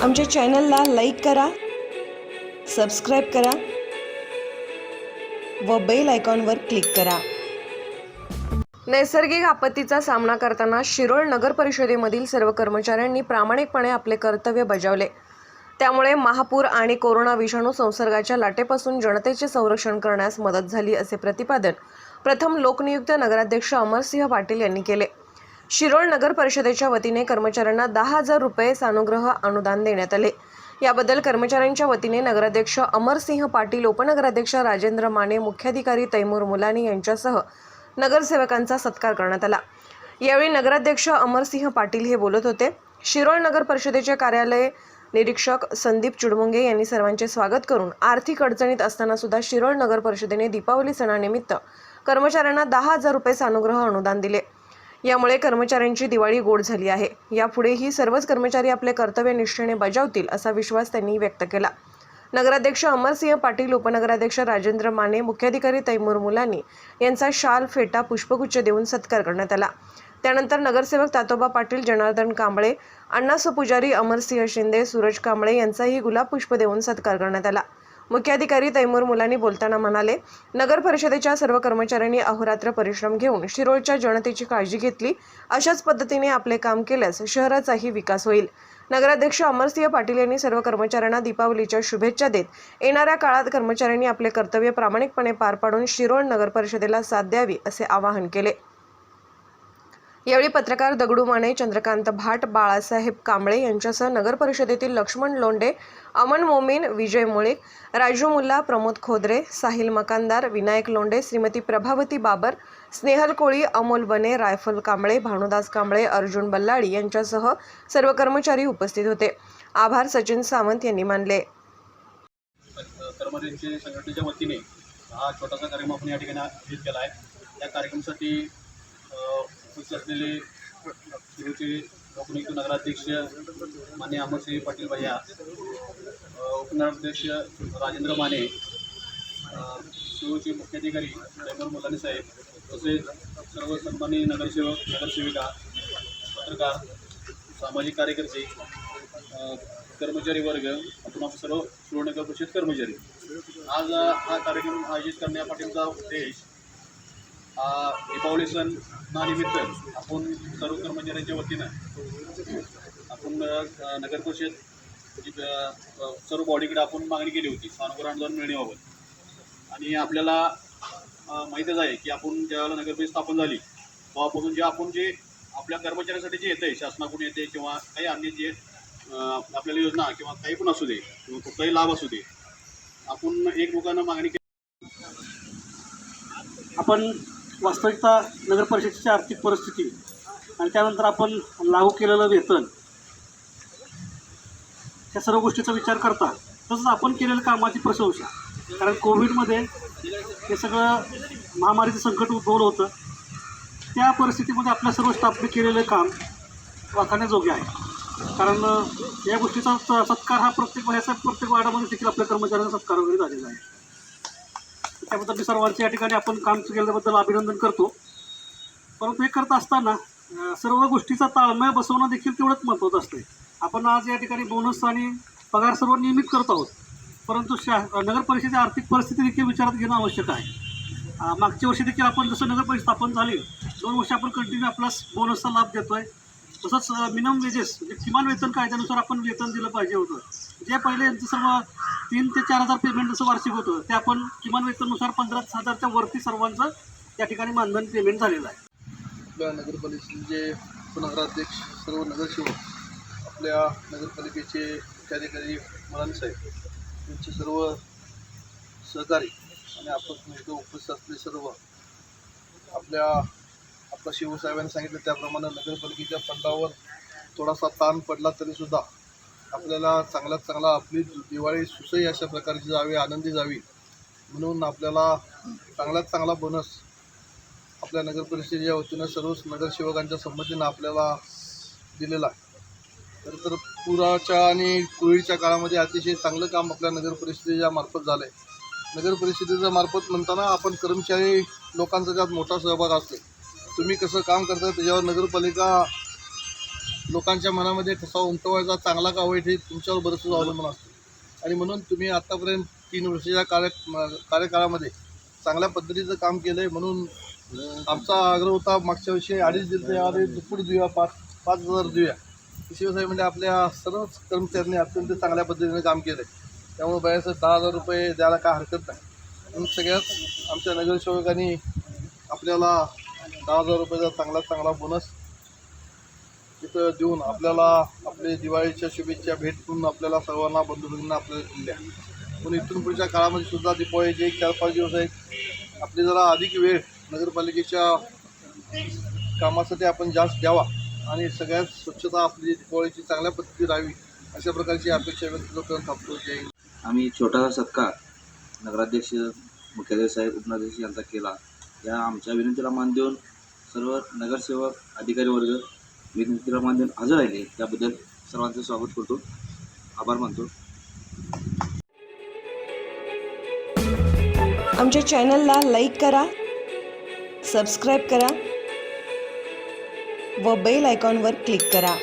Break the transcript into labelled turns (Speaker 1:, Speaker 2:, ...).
Speaker 1: आमच्या चॅनलला लाईक करा, सबस्क्राईब करा व बेल आयकॉनवर क्लिक करा। नैसर्गिक आपत्तीचा सामना करताना शिरोळ नगर परिषदेमधील सर्व कर्मचाऱ्यांनी प्रामाणिकपणे आपले कर्तव्य बजावले। त्यामुळे महापूर आणि कोरोना विषाणू संसर्गाच्या लाटेपासून जनतेचे संरक्षण करण्यास मदत झाली, असे प्रतिपादन प्रथम लोकनियुक्त नगराध्यक्ष अमरसिंह पाटील यांनी केले। शिरोळ नगर परिषदेच्या वतीने कर्मचाऱ्यांना 10,000 रुपये सानुग्रह अनुदान देण्यात आले। याबद्दल कर्मचाऱ्यांच्या वतीने नगराध्यक्ष अमरसिंह पाटील, उपनगराध्यक्ष राजेंद्र माने, मुख्याधिकारी तैमूर मुलानी यांच्यासह नगरसेवकांचा सत्कार करण्यात आला। यावेळी नगराध्यक्ष अमरसिंह पाटील हे बोलत होते। शिरोळ नगर परिषदेचे कार्यालय निरीक्षक संदीप चुडमुंगे यांनी सर्वांचे स्वागत करून आर्थिक अडचणीत असताना सुद्धा शिरोळ नगर परिषदेने दीपावली सणानिमित्त कर्मचाऱ्यांना 10,000 रुपये सानुग्रह अनुदान दिले। यामुळे कर्मचाऱ्यांची दिवाळी गोड झाली आहे। यापुढेही सर्वच कर्मचारी आपले कर्तव्य निष्ठेने बजावतील असा विश्वास त्यांनी व्यक्त केला। नगराध्यक्ष अमरसिंह पाटील, उपनगराध्यक्ष राजेंद्र माने, मुख्याधिकारी तैमूर मुलानी यांचा शाल, फेटा, पुष्पगुच्छ देऊन सत्कार करण्यात आला। त्यानंतर नगरसेवक तातोबा पाटील, जनार्दन कांबळे, अण्णासो पुजारी, अमरसिंह शिंदे, सूरज कांबळे यांचाही गुलाब पुष्प देऊन सत्कार करण्यात आला। मुख्याधिकारी तैमूर मुलानी बोलताना म्हणाले, नगर परिषदेच्या सर्व कर्मचाऱ्यांनी अहोरात्र परिश्रम घेऊन शिरोळच्या जनतेची काळजी घेतली। अशाच पद्धतीने आपले काम केल्यास शहराचाही विकास होईल। नगराध्यक्ष अमरसिंह पाटील यांनी सर्व कर्मचाऱ्यांना दीपावलीच्या शुभेच्छा देत येणाऱ्या काळात कर्मचाऱ्यांनी आपले कर्तव्य प्रामाणिकपणे पार पाडून शिरोळ नगर परिषदेला साथ द्यावी असे आवाहन केले। यावेळी पत्रकार दगडू माने, चंद्रकांत भाट, बाळासाहेब कांबळे यांच्यासह नगर परिषदेतील लक्ष्मण लोंढे, अमन मोमीन, विजय मुळीक, राजू मुल्ला, प्रमोद खोदरे, साहिल मकानदार, विनायक लोंढे, श्रीमती प्रभावती बाबर, स्नेहल कोळी, अमोल बने, रायफल कांबळे, भानुदास कांबळे, अर्जुन बल्लाडी यांच्यासह सर्व कर्मचारी उपस्थित होते। आभार सचिन सावंत यांनी मानले।
Speaker 2: कर्मचारी संघटनेच्या वतीने हा छोटासा कार्यक्रम आपण या ठिकाणी आयोजित केला आहे। या कार्यक्रमासाठी उपस्थित असलेले शिरोळचे लोकनियुक्त नगराध्यक्ष माननीय अमरसिंह पाटील भैया, उपनगराध्यक्ष राजेंद्र माने, शिरोळचे मुख्याधिकारी तैमूर मुलानी साहेब, तसेच सर्व सन्माननीय नगरसेवक, नगरसेविका, पत्रकार, सामाजिक कार्यकर्ते, कर्मचारी वर्ग, आपण सर्व शिरोळ नगर परिषद कर्मचारी, आज हा कार्यक्रम आयोजित करण्यापाठीचा उद्देश दीपावली सणानिमित्त आपण सर्व कर्मचाऱ्यांच्या वतीनं आपण नगर परिषद सर्व बॉडीकडे आपण मागणी केली होती सानुग्रह अनुदान मिळण्याबाबत। आणि आपल्याला माहीतच आहे की आपण ज्यावेळेला नगर परिषद स्थापन झाली तेव्हापासून जे आपल्या कर्मचाऱ्यांसाठी जे येतं आहे, शासनाकडून येते किंवा काही अन्य जे आपल्याला योजना किंवा काही पण असू दे किंवा कुठलाही लाभ असू दे, आपण एकमेकांना मागणी केली।
Speaker 3: आपण वास्तविकता नगर परिषदेची आर्थिक परिस्थिती आणि त्यानंतर आपण लागू केलेलं वेतन, त्या सर्व गोष्टीचा विचार करता तसंच आपण केलेल्या कामाची प्रशंसा, कारण कोविडमध्ये हे सगळं महामारीचं संकट उद्भवलं होतं। त्या परिस्थितीमध्ये आपल्या सर्व स्टाफने केलेलं काम वाखाणण्याजोगे आहे, कारण या गोष्टीचा सत्कार हा प्रत्येक वार्डामध्ये देखील आपल्या कर्मचाऱ्यांचा सत्कार वगैरे झालेला आहे। त्याबद्दल मी सर्वांच्या या ठिकाणी आपण काम केल्याबद्दल अभिनंदन करतो। परंतु हे करत असताना सर्व गोष्टीचा ताळमेळ बसवणं देखील तेवढंच महत्त्वाचं असतं। आपण आज या ठिकाणी बोनस आणि पगार सर्व नियमित करत आहोत, परंतु नगर परिषदेची आर्थिक परिस्थिती देखील विचारात घेणं आवश्यक आहे। मागच्या वर्षी देखील आपण जसं नगर परिषद स्थापन झाली 2 वर्ष आपण कंटिन्यू आपला बोनसचा लाभ देतो आहे। तसंच मिनिमम वेजेस म्हणजे किमान वेतन कायद्यानुसार आपण वेतन दिलं पाहिजे होतं। जे पहिले यांचं सर्व 3 ते 4,000 पेमेंट जसं वार्षिक होतं ते आपण किमान वेतनानुसार 15,000च्या वरती सर्वांचं या ठिकाणी मानधन पेमेंट झालेलं आहे।
Speaker 4: आपल्या नगरपालिकेचे उपनगराध्यक्ष, सर्व नगरसेवक, आपल्या नगरपालिकेचे मुख्याधिकारी मुलानी साहेब यांचे सर्व सहकारी आणि आपण इथं उपस्थित असलेले सर्व आपल्या शिवसाहेबांनी सांगितलं त्याप्रमाणे नगरपालिकेच्या फंडावर थोडासा ताण पडला तरीसुद्धा आपल्याला चांगल्यात चांगला आपली दिवाळी सुसह्य अशा प्रकारची जावी, आनंदी जावी म्हणून आपल्याला चांगल्यात चांगला बोनस आपल्या नगर परिषदेच्या वतीनं सर्वच नगरसेवकांच्या संमतीनं आपल्याला दिलेला आहे। तर पुराच्या आणि कोविडच्या काळामध्ये अतिशय चांगलं काम आपल्या नगर परिषदेच्या मार्फत झालं आहे। नगर परिषदेच्या मार्फत म्हणताना आपण कर्मचारी लोकांचा त्यात मोठा सहभाग असतो। तुम्ही कसं काम करता त्याच्यावर नगरपालिका लोकांच्या मनामध्ये ठसा उमटवायचा, चांगला का वाईट हे तुमच्यावर बरंचसं अवलंबून असतं. आणि म्हणून तुम्ही आत्तापर्यंत 3 वर्षाच्या कार्यकाळामध्ये चांगल्या पद्धतीचं काम केलं आहे. म्हणून आमचा आग्रह होता, मागच्या वर्षी 2.5 दिले, यावेळी दुप्पट देऊया, 5,000 देऊया. शिवसाहेब म्हणजे आपल्या सर्वच कर्मचाऱ्यांनी अत्यंत चांगल्या पद्धतीने काम केलं आहे. त्यामुळे बऱ्याच 10,000 रुपये द्यायला काय हरकत नाही. म्हणून सगळ्यात आमच्या नगरसेवकांनी आपल्याला 10,000 रुपयाचा चांगला बोनस तिथं देऊन आपल्याला आपले दिवाळीच्या शुभेच्छा भेट म्हणून आपल्याला सर्वांना बंधुभगिनींना आपल्याला दिल्या. म्हणून इथून पुढच्या काळामध्ये सुद्धा दीपावळीचे 4-5 दिवस आहेत, आपली जरा अधिक वेळ नगरपालिकेच्या कामासाठी आपण जास्त द्यावा आणि सगळ्यात स्वच्छता आपली दीपावळीची चांगल्या पद्धतीने राहावी अशा प्रकारची अपेक्षा व्यक्त करून थांबतो. जय हिंद.
Speaker 5: आम्ही छोटासा सत्कार नगराध्यक्ष, मुख्याध्यक्ष साहेब, उपनगराध्यक्ष यांचा केला. या आमच्या विनंतीला मान देऊन सर्व नगरसेवक, अधिकारी वर्ग विनंतीला मान देऊन हजर राहिले. त्याबद्दल सर्वांचं स्वागत करतो, आभार मानतो.
Speaker 1: आमच्या चॅनलला लाईक करा, सबस्क्राईब करा व बेल आयकॉनवर क्लिक करा.